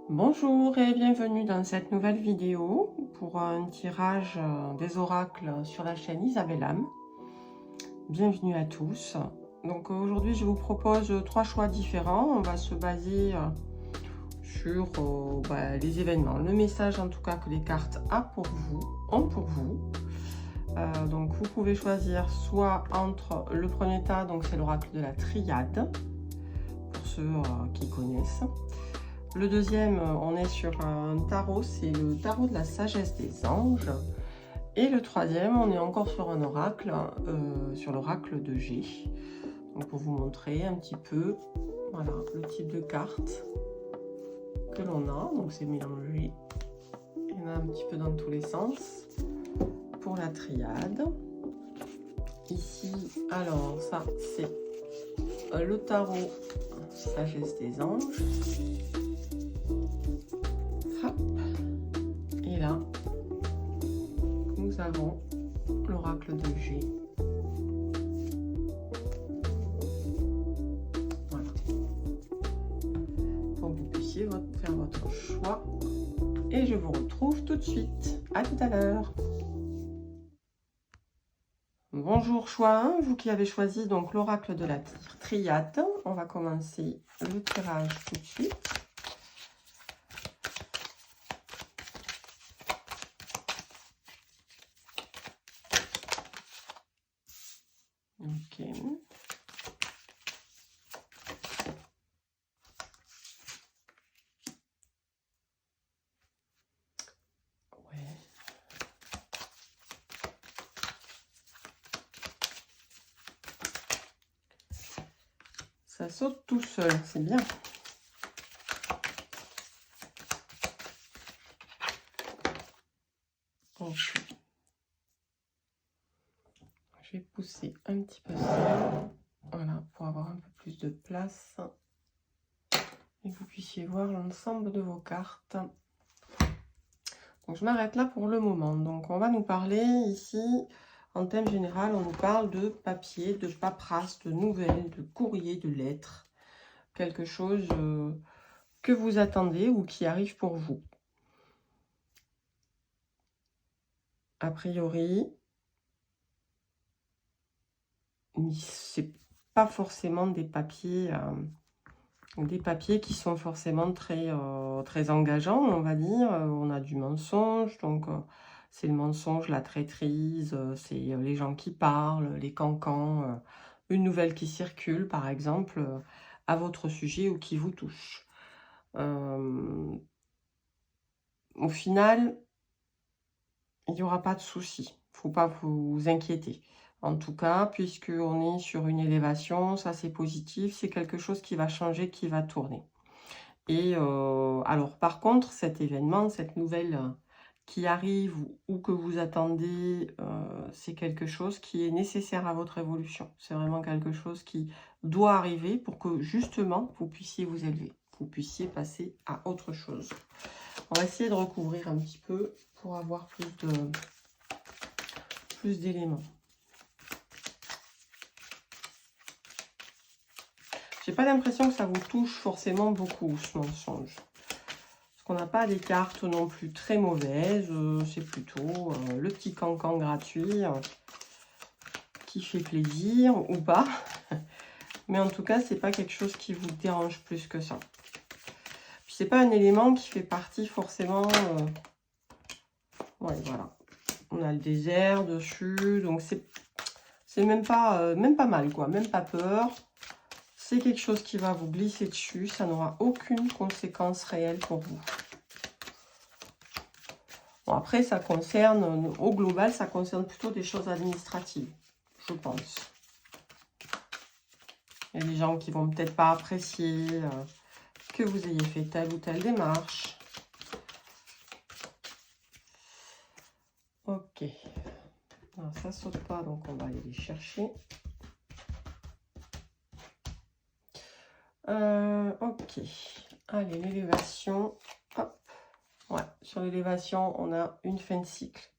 Bonjour et bienvenue dans cette nouvelle vidéo pour un tirage des oracles sur la chaîne Isabelle Am. Bienvenue à tous. Donc aujourd'hui je vous propose 3 choix différents. On va se baser sur les événements, le message en tout cas que les cartes ont pour vous. Donc vous pouvez choisir soit entre le premier tas, donc c'est l'oracle de la triade, pour ceux qui connaissent. Le deuxième, on est sur un tarot, c'est le tarot de la sagesse des anges. Et le troisième, on est encore sur un oracle, sur l'oracle de G. Donc pour vous montrer un petit peu, voilà, le type de carte que l'on a. Donc c'est mélangé, il y en a un petit peu dans tous les sens. Pour la triade. Ici, alors ça c'est le tarot sagesse des anges. Hop. Et là, nous avons l'oracle de G. Voilà. Pour que vous puissiez faire votre choix. Et je vous retrouve tout de suite. À tout à l'heure. Bonjour choix 1, vous qui avez choisi donc l'oracle de la triade. On va commencer le tirage tout de suite. Ok. Ouais. Ça saute tout seul, c'est bien. Ok. Je vais pousser un petit peu ça, voilà, pour avoir un peu plus de place et que vous puissiez voir l'ensemble de vos cartes. Donc je m'arrête là pour le moment. Donc on va nous parler ici, en thème général, on nous parle de papier, de paperasse, de nouvelles, de courrier, de lettres. Quelque chose que vous attendez ou qui arrive pour vous. A priori, c'est pas forcément des papiers qui sont forcément très engageants, on va dire. On a du mensonge, donc c'est le mensonge, la traîtrise, c'est les gens qui parlent, les cancans, une nouvelle qui circule, par exemple, à votre sujet ou qui vous touche. Au final, il n'y aura pas de souci. Il ne faut pas vous inquiéter. En tout cas, puisqu'on est sur une élévation, ça c'est positif, c'est quelque chose qui va changer, qui va tourner. Et alors par contre, cet événement, cette nouvelle qui arrive ou que vous attendez, c'est quelque chose qui est nécessaire à votre évolution. C'est vraiment quelque chose qui doit arriver pour que justement vous puissiez vous élever, vous puissiez passer à autre chose. On va essayer de recouvrir un petit peu pour avoir plus d'éléments. J'ai pas l'impression que ça vous touche forcément beaucoup, ce mensonge. Parce qu'on n'a pas des cartes non plus très mauvaises. C'est plutôt le petit cancan gratuit qui fait plaisir ou pas. Mais en tout cas, c'est pas quelque chose qui vous dérange plus que ça. Puis c'est pas un élément qui fait partie forcément... Ouais, voilà. On a le désert dessus, donc c'est même pas mal, quoi. Même pas peur. C'est quelque chose qui va vous glisser dessus. Ça n'aura aucune conséquence réelle pour vous. Bon, après, ça concerne, au global, ça concerne plutôt des choses administratives, je pense. Il y a des gens qui vont peut-être pas apprécier que vous ayez fait telle ou telle démarche. Ok. Alors, ça saute pas, donc on va aller les chercher. Ok. Allez, l'élévation. Hop. Ouais, sur l'élévation, on a une fin de cycle.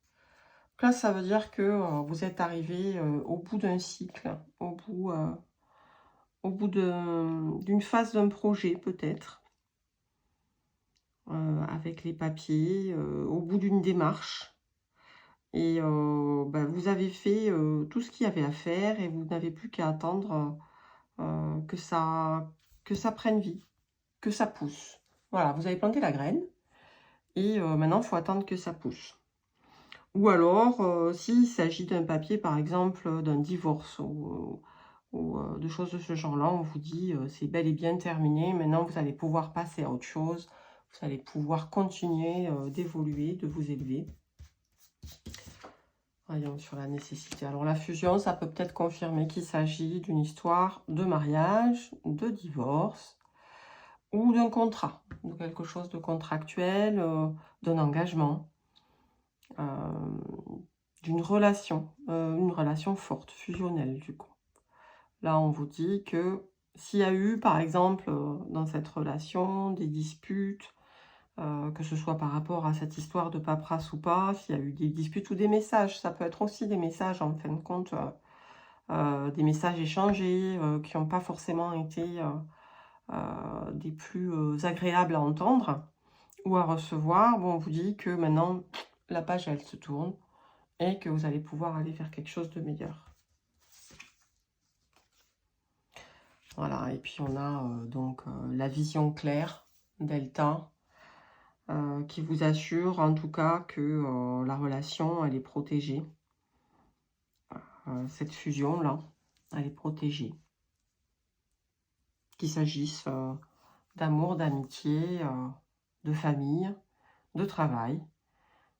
Donc là, ça veut dire que vous êtes arrivé au bout d'un cycle, au bout d'une phase d'un projet, peut-être. avec les papiers, au bout d'une démarche. Et vous avez fait tout ce qu'il y avait à faire et vous n'avez plus qu'à attendre que ça prenne vie, que ça pousse. Voilà, vous avez planté la graine et maintenant, il faut attendre que ça pousse. Ou alors, s'il s'agit d'un papier, par exemple, d'un divorce ou de choses de ce genre-là, on vous dit c'est bel et bien terminé. Maintenant, vous allez pouvoir passer à autre chose. Vous allez pouvoir continuer d'évoluer, de vous élever. Voyons sur la nécessité. Alors, la fusion, ça peut peut-être confirmer qu'il s'agit d'une histoire de mariage, de divorce ou d'un contrat, de quelque chose de contractuel, d'un engagement, d'une relation, une relation forte, fusionnelle du coup. Là, on vous dit que s'il y a eu, par exemple, dans cette relation, des disputes, que ce soit par rapport à cette histoire de paperasse ou pas, s'il y a eu des disputes ou des messages, ça peut être aussi des messages, en fin de compte, des messages échangés qui n'ont pas forcément été des plus agréables à entendre ou à recevoir. Bon, on vous dit que maintenant, la page, elle se tourne et que vous allez pouvoir aller vers quelque chose de meilleur. Voilà, et puis on a donc la vision claire, Delta, qui vous assure en tout cas que la relation, elle est protégée. Cette fusion-là, elle est protégée. Qu'il s'agisse d'amour, d'amitié, de famille, de travail.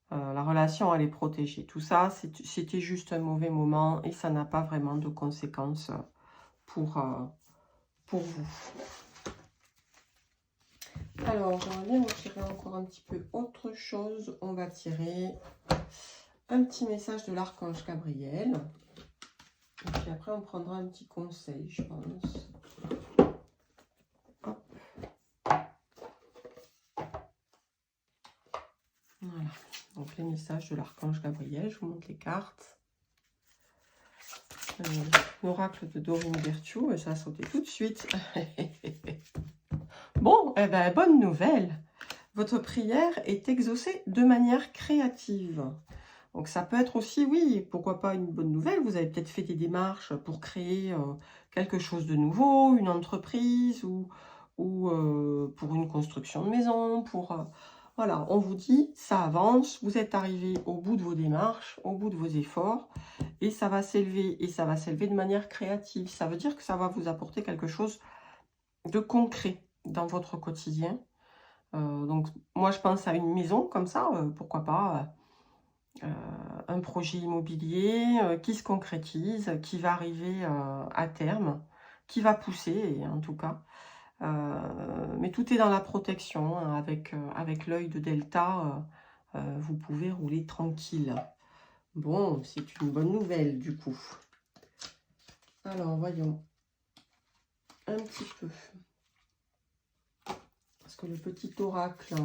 La relation, elle est protégée. Tout ça, c'était juste un mauvais moment et ça n'a pas vraiment de conséquences pour vous. Alors, j'aimerais bien vous tirer encore un petit peu autre chose. On va tirer un petit message de l'archange Gabriel. Et puis après, on prendra un petit conseil, je pense. Hop. Voilà. Donc, les messages de l'archange Gabriel. Je vous montre les cartes. L'oracle de Dorine Virtue. Et ça a sauté tout de suite. Bon, eh ben, bonne nouvelle. Votre prière est exaucée de manière créative. Donc ça peut être aussi, oui, pourquoi pas une bonne nouvelle. Vous avez peut-être fait des démarches pour créer quelque chose de nouveau, une entreprise ou pour une construction de maison. Voilà, on vous dit, ça avance, vous êtes arrivé au bout de vos démarches, au bout de vos efforts et ça va s'élever. Et ça va s'élever de manière créative. Ça veut dire que ça va vous apporter quelque chose de concret dans votre quotidien. Donc moi je pense à une maison comme ça, pourquoi pas un projet immobilier qui se concrétise, qui va arriver à terme, qui va pousser en tout cas. Mais tout est dans la protection, hein, avec l'œil de Delta, vous pouvez rouler tranquille. Bon, c'est une bonne nouvelle du coup. Alors voyons un petit peu. Parce que le petit oracle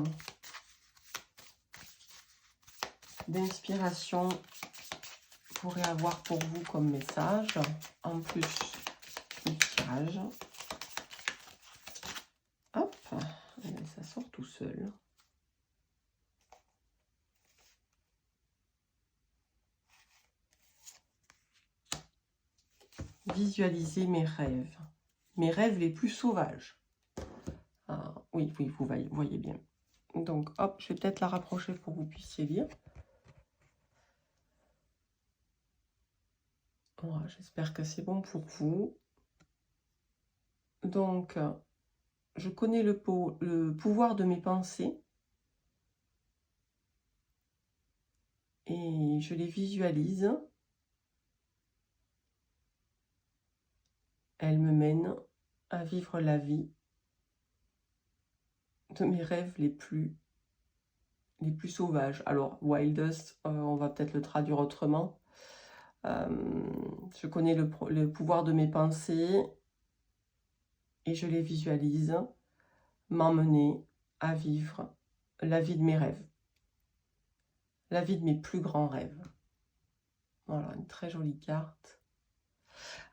d'inspiration pourrait avoir pour vous comme message, en plus du tirage. Hop, et ça sort tout seul. Visualiser mes rêves les plus sauvages. Ah, oui, vous voyez bien. Donc, hop, je vais peut-être la rapprocher pour que vous puissiez lire. Voilà, j'espère que c'est bon pour vous. Donc, je connais le pouvoir de mes pensées. Et je les visualise. Elles me mènent à vivre la vie de mes rêves les plus sauvages. Alors, wildest, on va peut-être le traduire autrement. Je connais le pouvoir de mes pensées et je les visualise m'emmener à vivre la vie de mes rêves. La vie de mes plus grands rêves. Voilà, une très jolie carte.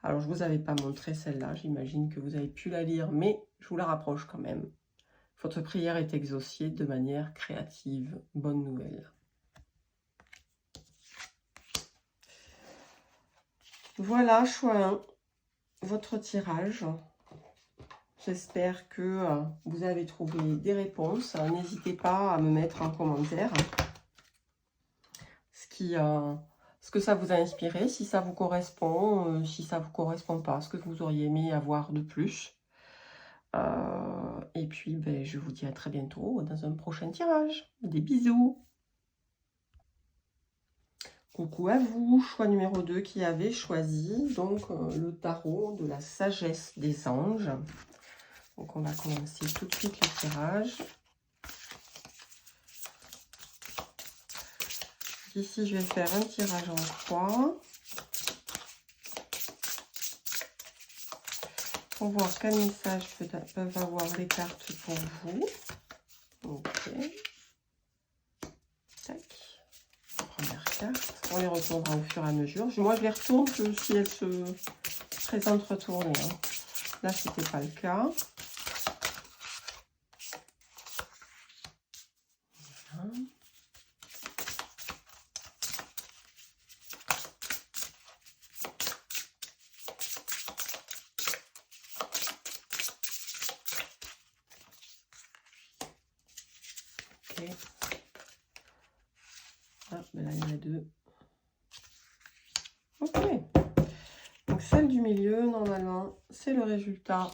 Alors, je ne vous avais pas montré celle-là. J'imagine que vous avez pu la lire, mais je vous la rapproche quand même. Votre prière est exaucée de manière créative. Bonne nouvelle. Voilà, choix 1, votre tirage. J'espère que vous avez trouvé des réponses. N'hésitez pas à me mettre en commentaire ce que ça vous a inspiré, si ça vous correspond, si ça vous correspond pas, ce que vous auriez aimé avoir de plus. Et puis, ben, je vous dis à très bientôt dans un prochain tirage. Des bisous. Coucou à vous, choix numéro 2 qui avait choisi donc le tarot de la sagesse des anges. Donc on va commencer tout de suite le tirage. Ici je vais faire un tirage en croix. Pour voir quel message peuvent avoir les cartes pour vous. Ok. Tac. Première carte. On les retournera au fur et à mesure. Moi je les retourne que si elles se présentent retournées. Hein. Là c'était pas le cas. Voilà. Ok. Ah, ben là il y en a deux. Ok. Donc celle du milieu, normalement, c'est le résultat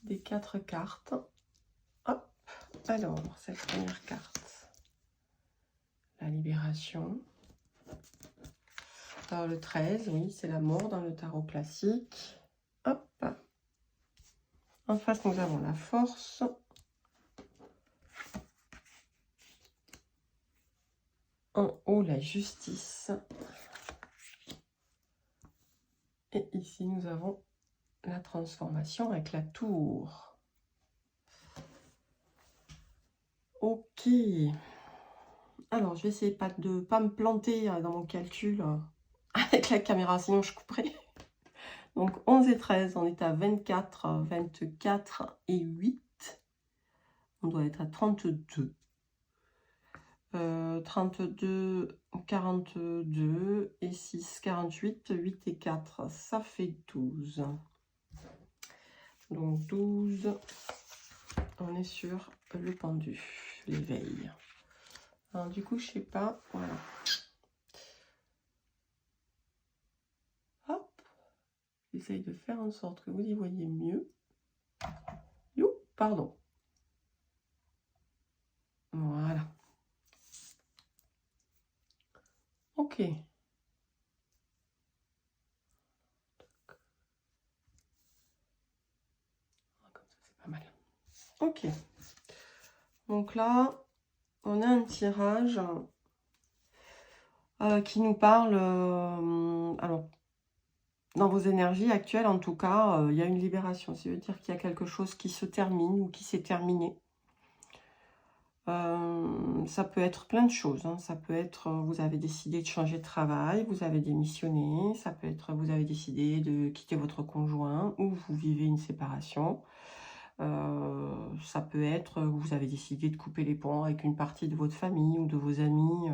des 4 cartes. Hop. Alors, cette première carte, la libération. Alors, le 13, oui, c'est la mort dans le tarot classique. Hop. En face, nous avons la force. En haut, la justice. Et ici, nous avons la transformation avec la tour. Ok. Alors, je vais essayer de ne pas me planter dans mon calcul avec la caméra, sinon je couperai. Donc, 11 et 13, on est à 24, 24 et 8. On doit être à 32. 32, 42 et 6, 48, 8 et 4, ça fait 12. Donc 12, on est sur le pendu, l'éveil. Alors du coup, je sais pas, voilà. Hop, j'essaye de faire en sorte que vous y voyez mieux. You, pardon. Voilà. Ok. Comme ça, c'est pas mal. Ok. Donc là, on a un tirage qui nous parle... alors, dans vos énergies actuelles, en tout cas, il y a une libération. Ça veut dire qu'il y a quelque chose qui se termine ou qui s'est terminé. Ça peut être plein de choses. Hein. Ça peut être, vous avez décidé de changer de travail, vous avez démissionné. Ça peut être, vous avez décidé de quitter votre conjoint ou vous vivez une séparation. Ça peut être, vous avez décidé de couper les ponts avec une partie de votre famille ou de vos amis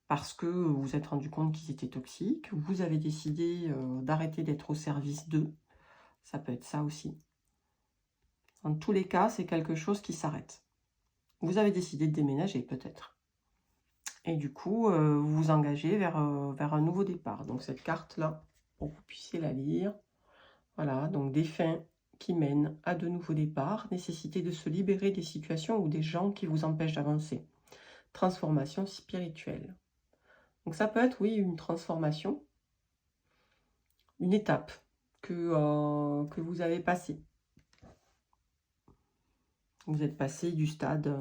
parce que vous vous êtes rendu compte qu'ils étaient toxiques. Vous avez décidé d'arrêter d'être au service d'eux. Ça peut être ça aussi. Dans tous les cas, c'est quelque chose qui s'arrête. Vous avez décidé de déménager peut-être. Et du coup, vous vous engagez vers un nouveau départ. Donc cette carte-là, pour que vous puissiez la lire. Voilà, donc des fins qui mènent à de nouveaux départs. Nécessité de se libérer des situations ou des gens qui vous empêchent d'avancer. Transformation spirituelle. Donc ça peut être, oui, une transformation. Une étape que vous avez passée. Vous êtes passé du stade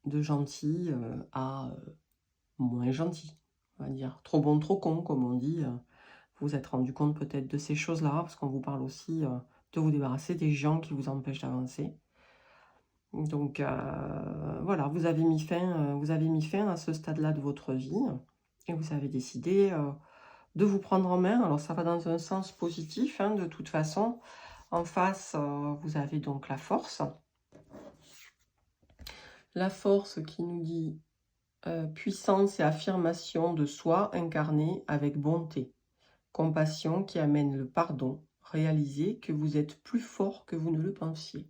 de gentil à moins gentil, on va dire. Trop bon, trop con, comme on dit. Vous vous êtes rendu compte peut-être de ces choses-là, parce qu'on vous parle aussi de vous débarrasser des gens qui vous empêchent d'avancer. Donc, voilà, vous avez mis fin à ce stade-là de votre vie, et vous avez décidé de vous prendre en main. Alors ça va dans un sens positif, hein, de toute façon. En face, vous avez donc la force. La force qui nous dit puissance et affirmation de soi incarnée avec bonté. Compassion qui amène le pardon. Réalisez que vous êtes plus fort que vous ne le pensiez.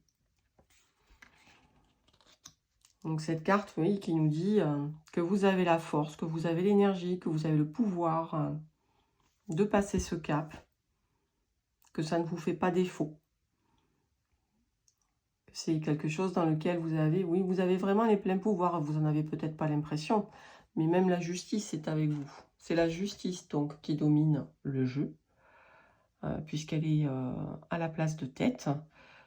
Donc cette carte, oui, qui nous dit que vous avez la force, que vous avez l'énergie, que vous avez le pouvoir de passer ce cap, que ça ne vous fait pas défaut. C'est quelque chose dans lequel vous avez, oui, vous avez vraiment les pleins pouvoirs, vous n'en avez peut-être pas l'impression, mais même la justice est avec vous. C'est la justice donc qui domine le jeu, puisqu'elle est à la place de tête.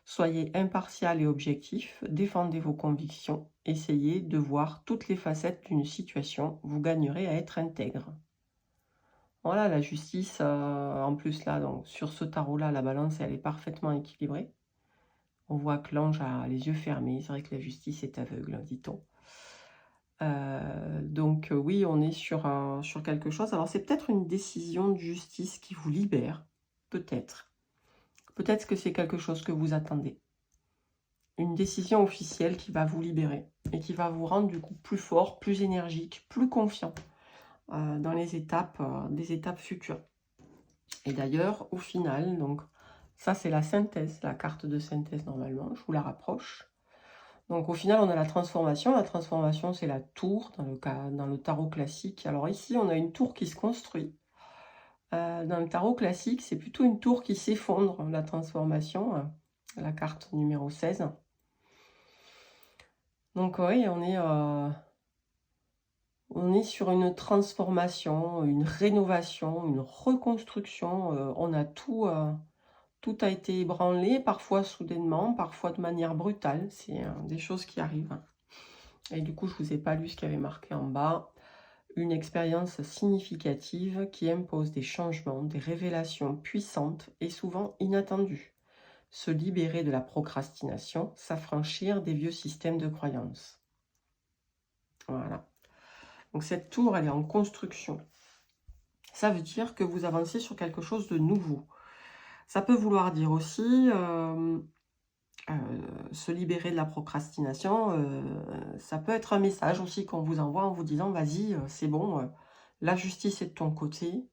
Soyez impartial et objectif, défendez vos convictions, essayez de voir toutes les facettes d'une situation, vous gagnerez à être intègre. Voilà, la justice, en plus là, donc, sur ce tarot-là, la balance, elle est parfaitement équilibrée. On voit que l'ange a les yeux fermés, c'est vrai que la justice est aveugle, dit-on. Donc oui, on est sur quelque chose. Alors c'est peut-être une décision de justice qui vous libère, peut-être. Peut-être que c'est quelque chose que vous attendez. Une décision officielle qui va vous libérer et qui va vous rendre du coup plus fort, plus énergique, plus confiant dans les étapes, des étapes futures. Et d'ailleurs, au final, donc ça c'est la synthèse, la carte de synthèse normalement, je vous la rapproche. Donc au final, on a la transformation. La transformation, c'est la tour dans le tarot classique. Alors ici, on a une tour qui se construit. Dans le tarot classique, c'est plutôt une tour qui s'effondre, la transformation, la carte numéro 16. Donc oui, on est sur une transformation, une rénovation, une reconstruction. On a tout a été ébranlé, parfois soudainement, parfois de manière brutale. C'est des choses qui arrivent. Et du coup, je ne vous ai pas lu ce qu'il y avait marqué en bas. Une expérience significative qui impose des changements, des révélations puissantes et souvent inattendues. Se libérer de la procrastination, s'affranchir des vieux systèmes de croyances. Voilà. Donc cette tour, elle est en construction. Ça veut dire que vous avancez sur quelque chose de nouveau. Ça peut vouloir dire aussi se libérer de la procrastination. Ça peut être un message aussi qu'on vous envoie en vous disant « Vas-y, c'est bon, la justice est de ton côté.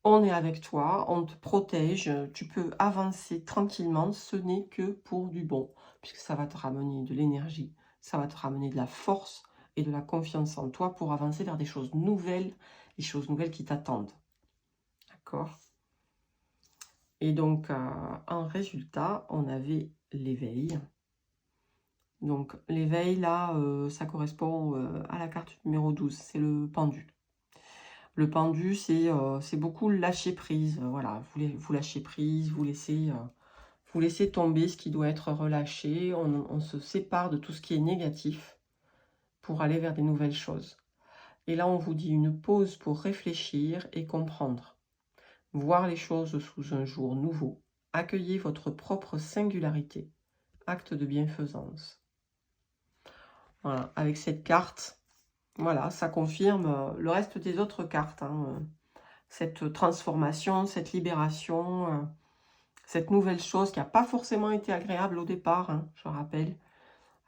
On est avec toi, on te protège, tu peux avancer tranquillement, ce n'est que pour du bon. » Puisque ça va te ramener de l'énergie, ça va te ramener de la force et de la confiance en toi pour avancer vers des choses nouvelles, les choses nouvelles qui t'attendent. D'accord? Et donc, en résultat, on avait l'éveil. Donc, l'éveil, là, ça correspond à la carte numéro 12, c'est le pendu. Le pendu, c'est beaucoup lâcher prise. Voilà, vous lâchez prise, vous laissez tomber ce qui doit être relâché. On se sépare de tout ce qui est négatif pour aller vers des nouvelles choses. Et là, on vous dit une pause pour réfléchir et comprendre. Voir les choses sous un jour nouveau. Accueillez votre propre singularité. Acte de bienfaisance. Voilà, avec cette carte, voilà, ça confirme le reste des autres cartes. Hein, cette transformation, cette libération, cette nouvelle chose qui n'a pas forcément été agréable au départ, hein, je rappelle,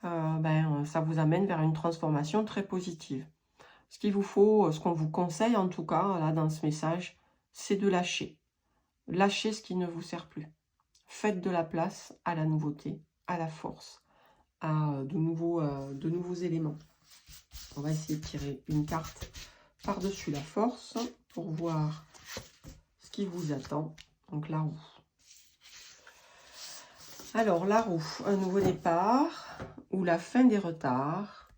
ça vous amène vers une transformation très positive. Ce qu'il vous faut, ce qu'on vous conseille en tout cas, là dans ce message, c'est de lâcher. Lâchez ce qui ne vous sert plus. Faites de la place à la nouveauté, à la force, à de nouveaux éléments. On va essayer de tirer une carte par-dessus la force pour voir ce qui vous attend. Donc la roue. Alors la roue, un nouveau départ ou la fin des retards,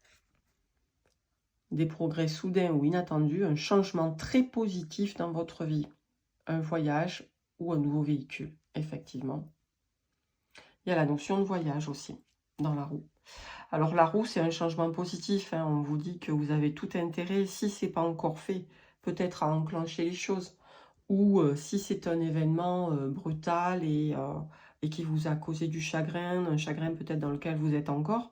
des progrès soudains ou inattendus, un changement très positif dans votre vie, un voyage ou un nouveau véhicule, effectivement. Il y a la notion de voyage aussi dans la roue. Alors la roue, c'est un changement positif. Hein. On vous dit que vous avez tout intérêt, si ce n'est pas encore fait, peut-être à enclencher les choses. Ou si c'est un événement brutal et qui vous a causé du chagrin, un chagrin peut-être dans lequel vous êtes encore,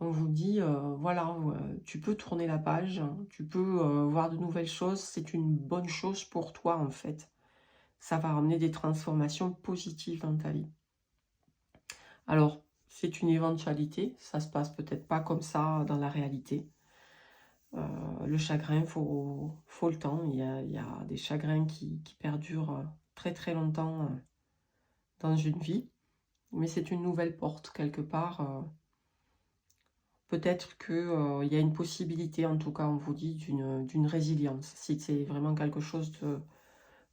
on vous dit, voilà, tu peux tourner la page, tu peux voir de nouvelles choses, c'est une bonne chose pour toi en fait. Ça va ramener des transformations positives dans ta vie. Alors, c'est une éventualité, ça se passe peut-être pas comme ça dans la réalité. Le chagrin, faut le temps, il y a des chagrins qui perdurent très très longtemps dans une vie, mais c'est une nouvelle porte quelque part. Peut-être qu'il y a une possibilité, en tout cas on vous dit, d'une résilience. Si c'est vraiment quelque chose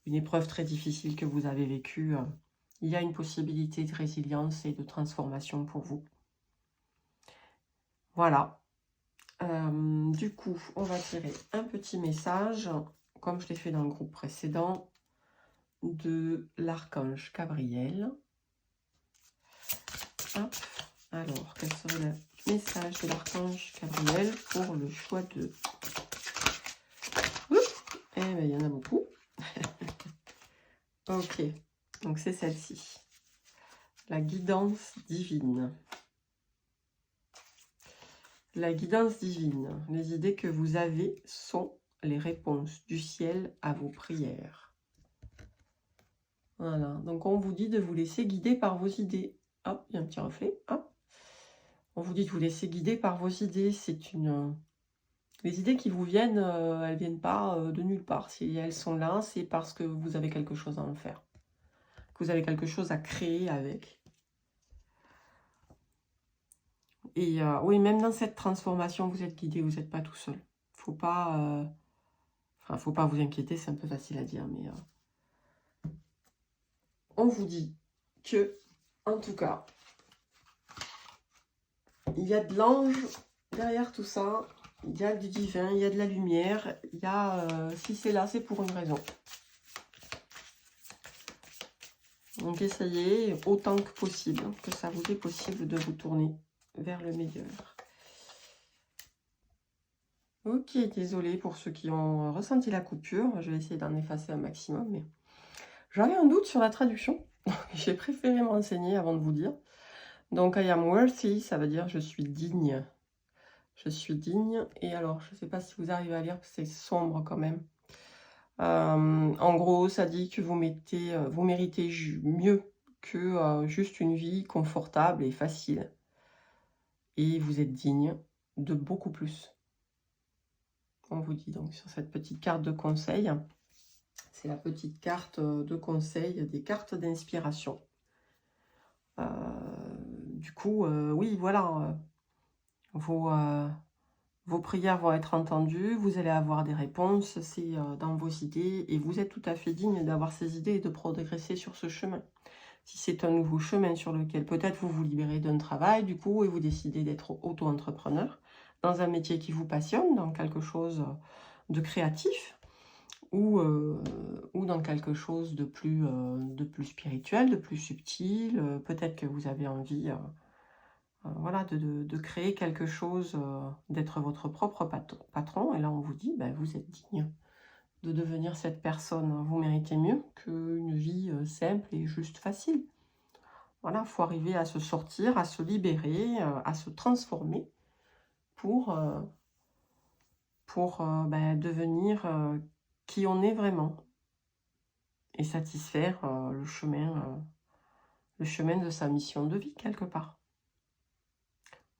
une épreuve très difficile que vous avez vécue, il y a une possibilité de résilience et de transformation pour vous. Voilà. Du coup, on va tirer un petit message, comme je l'ai fait dans le groupe précédent, de l'archange Gabriel. Hop. Alors, quel serait le message de l'archange Gabriel pour le choix de... Eh bien, il y en a beaucoup. Ok, donc c'est celle-ci. La guidance divine. La guidance divine. Les idées que vous avez sont les réponses du ciel à vos prières. Voilà, donc on vous dit de vous laisser guider par vos idées. Hop, il y a un petit reflet. Hop. On vous dit de vous laisser guider par vos idées. C'est une... Les idées qui vous viennent, elles ne viennent pas de nulle part. Si elles sont là, c'est parce que vous avez quelque chose à en faire. Que vous avez quelque chose à créer avec. Et oui, même dans cette transformation, vous êtes guidé, vous n'êtes pas tout seul. Faut pas vous inquiéter, c'est un peu facile à dire, mais on vous dit que, en tout cas, il y a de l'ange derrière tout ça, il y a du divin, il y a de la lumière, il y a, si c'est là, c'est pour une raison. Donc essayez autant que possible, que ça vous est possible de vous tourner vers le meilleur. Ok, désolé pour ceux qui ont ressenti la coupure, je vais essayer d'en effacer un maximum, mais j'avais un doute sur la traduction, j'ai préféré m'enseigner avant de vous dire. Donc, I am worthy, ça veut dire je suis digne. Je suis digne. Et alors, je ne sais pas si vous arrivez à lire, parce que c'est sombre quand même. En gros, ça dit que vous méritez mieux que juste une vie confortable et facile. Et vous êtes digne de beaucoup plus. On vous dit donc sur cette petite carte de conseil. C'est la petite carte de conseil des cartes d'inspiration. Du coup, oui, voilà. Vos prières vont être entendues, vous allez avoir des réponses, c'est dans vos idées, et vous êtes tout à fait digne d'avoir ces idées et de progresser sur ce chemin. Si c'est un nouveau chemin sur lequel peut-être vous vous libérez d'un travail, du coup, et vous décidez d'être auto-entrepreneur, dans un métier qui vous passionne, dans quelque chose de créatif, ou dans quelque chose de plus spirituel, de plus subtil, peut-être que vous avez envie... voilà, de créer quelque chose, d'être votre propre patron. Et là, on vous dit, ben, vous êtes digne de devenir cette personne. Vous méritez mieux qu'une vie simple et juste facile. Voilà, il faut arriver à se sortir, à se libérer, à se transformer pour ben, devenir qui on est vraiment. Et satisfaire le chemin de sa mission de vie, quelque part.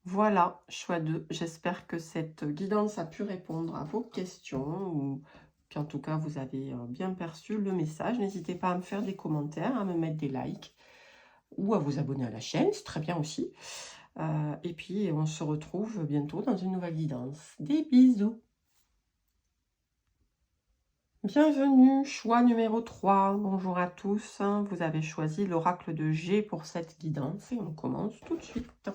Voilà, choix 2. J'espère que cette guidance a pu répondre à vos questions ou qu'en tout cas vous avez bien perçu le message. N'hésitez pas à me faire des commentaires, à me mettre des likes ou à vous abonner à la chaîne, c'est très bien aussi. Et puis on se retrouve bientôt dans une nouvelle guidance. Des bisous. Bienvenue, choix numéro 3. Bonjour à tous. Vous avez choisi l'oracle de G pour cette guidance et on commence tout de suite.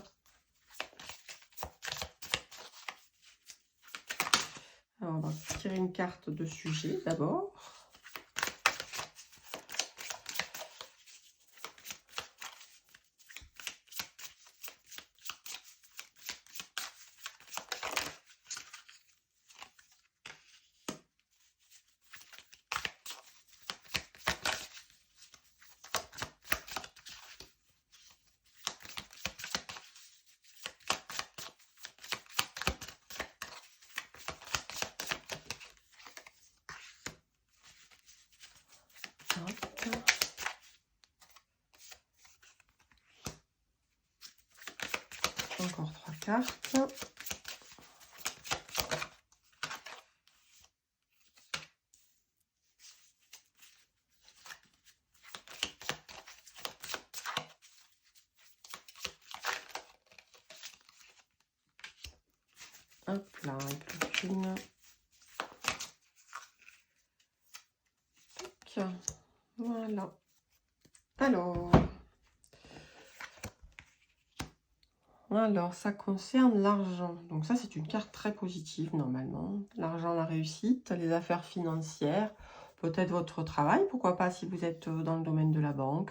Alors, on va tirer une carte de sujet d'abord. Encore 3 cartes. Hop là, avec une. Voilà. Alors, ça concerne l'argent. Donc ça, c'est une carte très positive, normalement. L'argent, la réussite, les affaires financières, peut-être votre travail, pourquoi pas si vous êtes dans le domaine de la banque.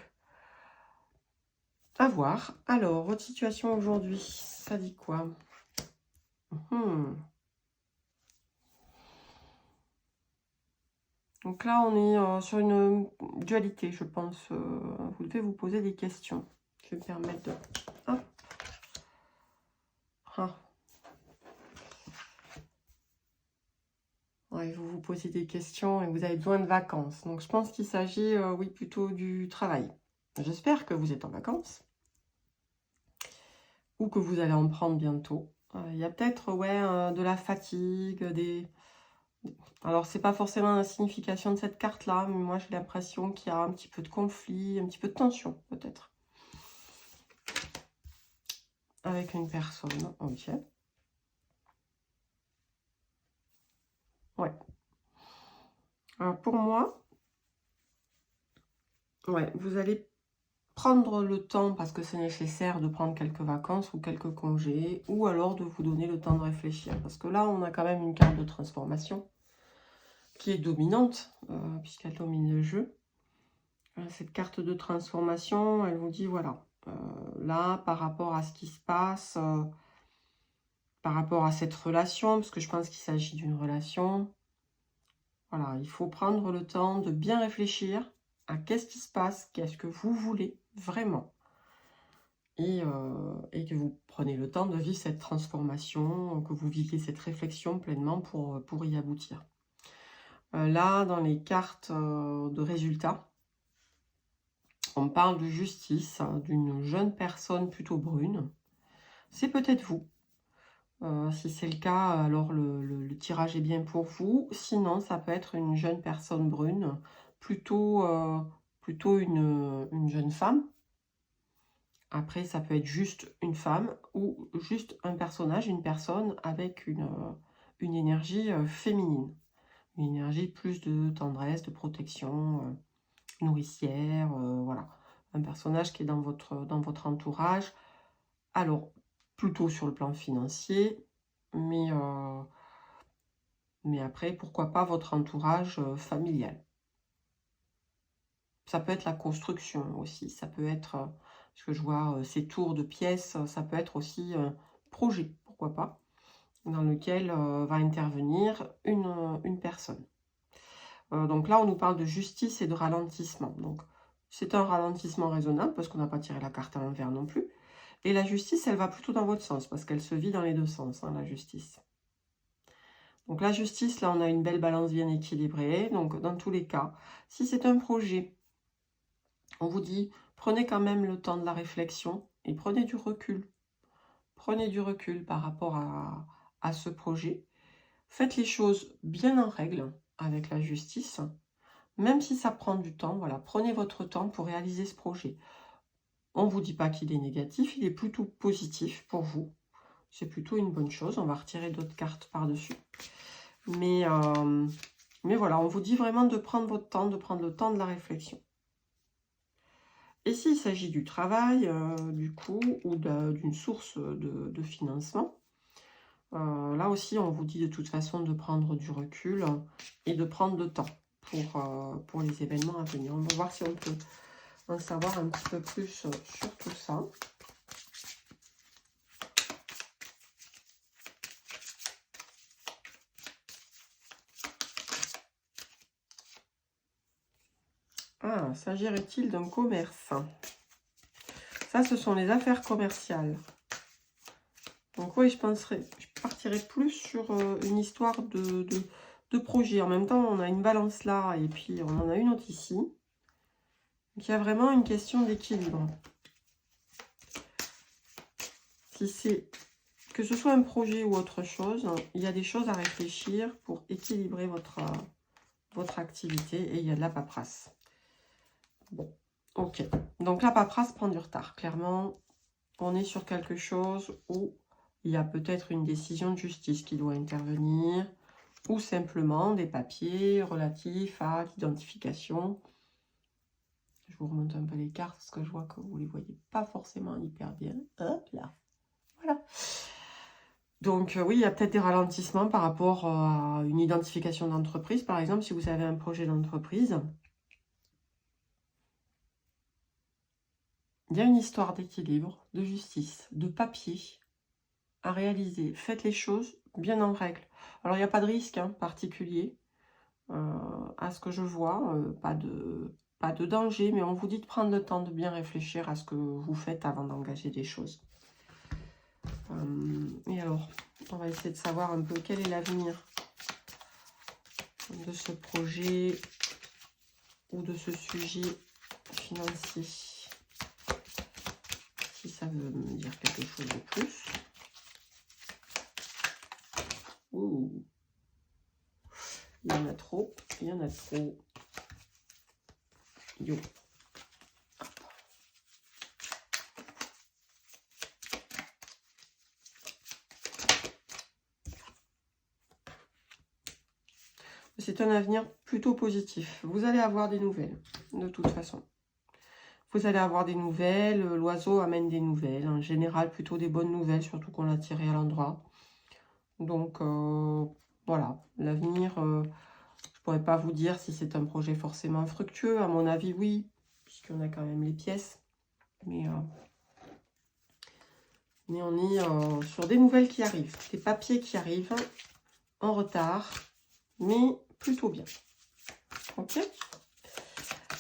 À voir. Alors, votre situation aujourd'hui, ça dit quoi? Donc là, on est sur une dualité, je pense. Vous devez vous poser des questions. Je vais me permettre de... Hop. Ah. Ouais, vous vous posez des questions et vous avez besoin de vacances. Donc, je pense qu'il s'agit, oui, plutôt du travail. J'espère que vous êtes en vacances. Ou que vous allez en prendre bientôt. Il y a peut-être, ouais, de la fatigue, des... Alors, c'est pas forcément la signification de cette carte-là, mais moi, j'ai l'impression qu'il y a un petit peu de conflit, un petit peu de tension, peut-être. Avec une personne, ok. Ouais. Alors, pour moi, ouais, vous allez prendre le temps, parce que c'est nécessaire, de prendre quelques vacances ou quelques congés, ou alors de vous donner le temps de réfléchir. Parce que là, on a quand même une carte de transformation qui est dominante, puisqu'elle domine le jeu. Cette carte de transformation, elle vous dit, voilà, là, par rapport à ce qui se passe, par rapport à cette relation, parce que je pense qu'il s'agit d'une relation, voilà, il faut prendre le temps de bien réfléchir à qu'est-ce qui se passe, qu'est-ce que vous voulez vraiment. Et que vous prenez le temps de vivre cette transformation, que vous viviez cette réflexion pleinement pour y aboutir. Là, dans les cartes de résultats, on parle de justice, d'une jeune personne plutôt brune. C'est peut-être vous. Si c'est le cas, alors le tirage est bien pour vous. Sinon, ça peut être une jeune personne brune, plutôt une jeune femme. Après, ça peut être juste une femme ou juste un personnage, une personne avec une énergie féminine. Une énergie plus de tendresse, de protection, nourricière, voilà. Un personnage qui est dans votre entourage. Alors, plutôt sur le plan financier, mais après, pourquoi pas votre entourage familial. Ça peut être la construction aussi, ça peut être, parce que je vois ces tours de pièces, ça peut être aussi un projet, pourquoi pas, dans lequel va intervenir une personne. Donc là, on nous parle de justice et de ralentissement. Donc, c'est un ralentissement raisonnable, parce qu'on n'a pas tiré la carte à l'envers non plus. Et la justice, elle va plutôt dans votre sens, parce qu'elle se vit dans les deux sens, hein, la justice. Donc la justice, là, on a une belle balance bien équilibrée. Donc, dans tous les cas, si c'est un projet, on vous dit, prenez quand même le temps de la réflexion et prenez du recul. Prenez du recul par rapport à ce projet. Faites les choses bien en règle avec la justice. Même si ça prend du temps, voilà, prenez votre temps pour réaliser ce projet. On ne vous dit pas qu'il est négatif, il est plutôt positif pour vous. C'est plutôt une bonne chose. On va retirer d'autres cartes par-dessus. Mais voilà, on vous dit vraiment de prendre votre temps, de prendre le temps de la réflexion. Et s'il s'agit du travail, du coup, ou d'une source de financement, là aussi, on vous dit de toute façon de prendre du recul et de prendre le temps pour les événements à venir. On va voir si on peut en savoir un petit peu plus sur tout ça. Ah, s'agirait-il d'un commerce? Ça, ce sont les affaires commerciales. Donc oui, je partirais plus sur une histoire de projet. En même temps, on a une balance là et puis on en a une autre ici. Donc il y a vraiment une question d'équilibre. Si c'est que ce soit un projet ou autre chose, il y a des choses à réfléchir pour équilibrer votre activité et il y a de la paperasse. Bon, ok. Donc la paperasse prend du retard. Clairement, on est sur quelque chose où il y a peut-être une décision de justice qui doit intervenir ou simplement des papiers relatifs à l'identification. Je vous remonte un peu les cartes parce que je vois que vous ne les voyez pas forcément hyper bien. Hop là. Voilà. Donc oui, il y a peut-être des ralentissements par rapport à une identification d'entreprise. Par exemple, si vous avez un projet d'entreprise, il y a une histoire d'équilibre, de justice, de papier à réaliser. Faites les choses bien en règle. Alors, il n'y a pas de risque particulier à ce que je vois, pas de danger, mais on vous dit de prendre le temps de bien réfléchir à ce que vous faites avant d'engager des choses. Et alors, on va essayer de savoir un peu quel est l'avenir de ce projet ou de ce sujet financier. Si ça veut me dire quelque chose de plus. Ouh. Il y en a trop, il y en a trop. Yo. C'est un avenir plutôt positif. Vous allez avoir des nouvelles, de toute façon. Vous allez avoir des nouvelles, l'oiseau amène des nouvelles. En général, plutôt des bonnes nouvelles, surtout qu'on l'a tiré à l'endroit. Donc, voilà, l'avenir, je ne pourrais pas vous dire si c'est un projet forcément fructueux. À mon avis, oui, puisqu'on a quand même les pièces. Mais on est sur des nouvelles qui arrivent, des papiers qui arrivent en retard, mais plutôt bien. Ok.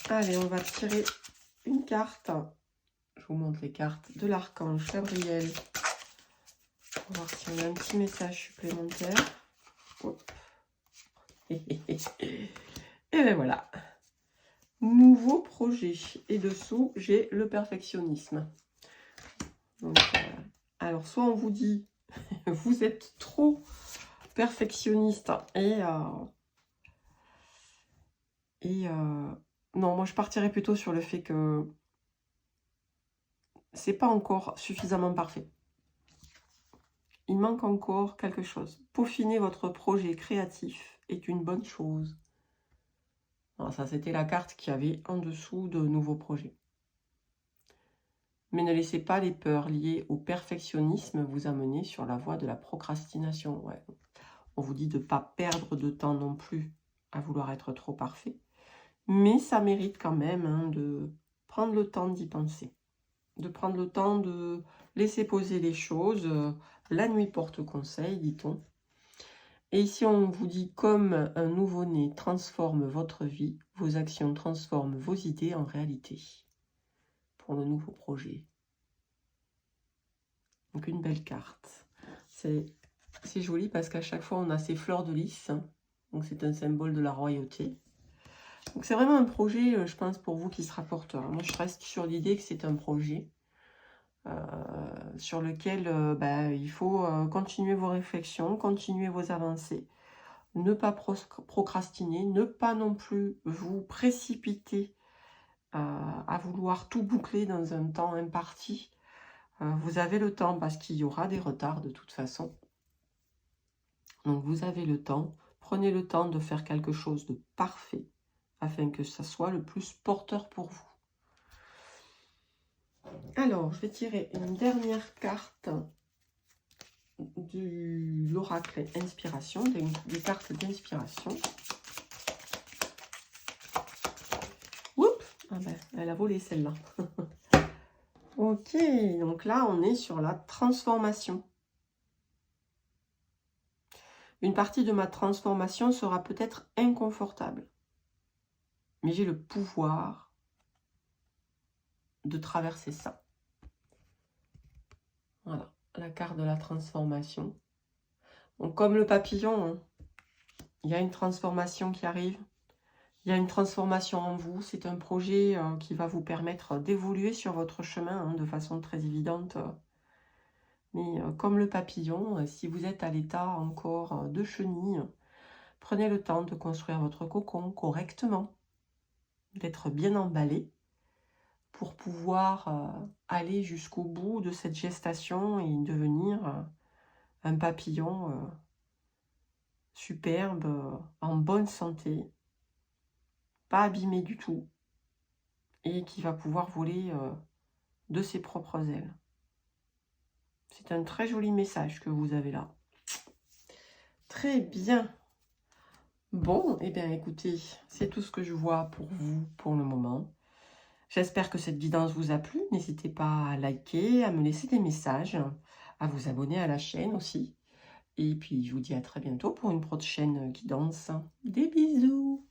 Allez, on va tirer une carte. Je vous montre les cartes de l'archange Gabriel. On va voir si on a un petit message supplémentaire. Hop. Et bien voilà. Nouveau projet. Et dessous, j'ai le perfectionnisme. Donc, alors, soit on vous dit, vous êtes trop perfectionniste non, moi je partirais plutôt sur le fait que c'est pas encore suffisamment parfait. Il manque encore quelque chose. Peaufiner votre projet créatif est une bonne chose. Alors ça, c'était la carte qu'il y avait en dessous de nouveaux projets. Mais ne laissez pas les peurs liées au perfectionnisme vous amener sur la voie de la procrastination. Ouais. On vous dit de ne pas perdre de temps non plus à vouloir être trop parfait. Mais ça mérite quand même de prendre le temps d'y penser. De prendre le temps de laisser poser les choses. La nuit porte conseil, dit-on. Et ici, on vous dit comme un nouveau-né transforme votre vie, vos actions transforment vos idées en réalité. Pour le nouveau projet. Donc une belle carte. C'est joli parce qu'à chaque fois, on a ces fleurs de lys. Donc c'est un symbole de la royauté. Donc c'est vraiment un projet, je pense, pour vous qui sera porteur. Moi, je reste sur l'idée que c'est un projet sur lequel il faut continuer vos réflexions, continuer vos avancées, ne pas procrastiner, ne pas non plus vous précipiter à vouloir tout boucler dans un temps imparti. Vous avez le temps parce qu'il y aura des retards de toute façon. Donc vous avez le temps. Prenez le temps de faire quelque chose de parfait afin que ça soit le plus porteur pour vous. Alors, je vais tirer une dernière carte de l'oracle inspiration, des cartes d'inspiration. Oups, ah ben, elle a volé celle-là. Ok, donc là, on est sur la transformation. Une partie de ma transformation sera peut-être inconfortable. Mais j'ai le pouvoir de traverser ça. Voilà, la carte de la transformation. Donc, comme le papillon, il y a une transformation qui arrive. Il y a une transformation en vous. C'est un projet qui va vous permettre d'évoluer sur votre chemin de façon très évidente. Mais comme le papillon, si vous êtes à l'état encore de chenille, prenez le temps de construire votre cocon correctement, d'être bien emballé pour pouvoir aller jusqu'au bout de cette gestation et devenir un papillon superbe, en bonne santé, pas abîmé du tout, et qui va pouvoir voler de ses propres ailes. C'est un très joli message que vous avez là. Très bien. Bon, eh bien écoutez, c'est tout ce que je vois pour vous pour le moment. J'espère que cette guidance vous a plu. N'hésitez pas à liker, à me laisser des messages, à vous abonner à la chaîne aussi. Et puis, je vous dis à très bientôt pour une prochaine guidance. Des bisous!